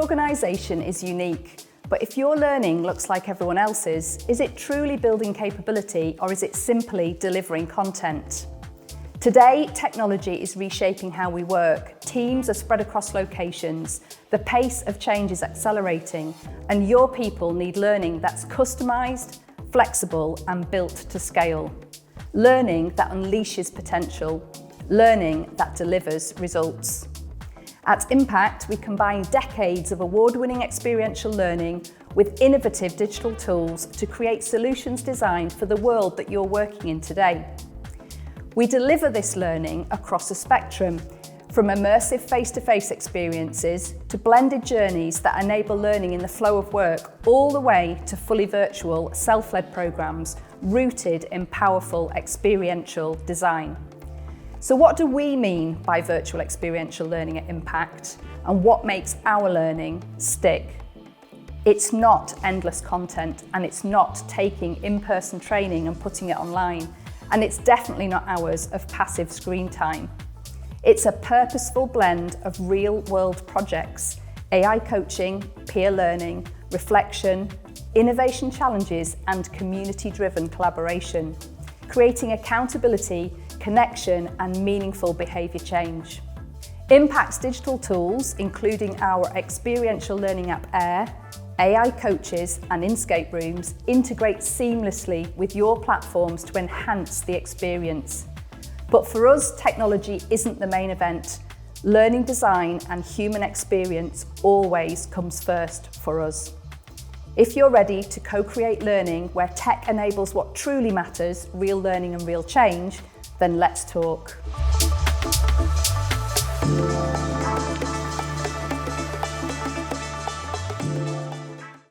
organisation is unique, but if your learning looks like everyone else's, is it truly building capability or is it simply delivering content? Today, technology is reshaping how we work. Teams are spread across locations, the pace of change is accelerating, and your people need learning that's customised, flexible and built to scale. Learning that unleashes potential. Learning that delivers results. At Impact, we combine decades of award-winning experiential learning with innovative digital tools to create solutions designed for the world that you're working in today. We deliver this learning across a spectrum, from immersive face-to-face experiences to blended journeys that enable learning in the flow of work, all the way to fully virtual, self-led programs rooted in powerful experiential design. So what do we mean by virtual experiential learning at Impact, and what makes our learning stick? It's not endless content, and it's not taking in-person training and putting it online, and it's definitely not hours of passive screen time. It's a purposeful blend of real-world projects, AI coaching, peer learning, reflection, innovation challenges, and community-driven collaboration, creating accountability, connection, and meaningful behaviour change. Impact's digital tools, including our experiential learning app Air, AI coaches and Inscape rooms, integrate seamlessly with your platforms to enhance the experience. But for us, technology isn't the main event. Learning design and human experience always comes first for us. If you're ready to co-create learning where tech enables what truly matters, real learning and real change, then let's talk.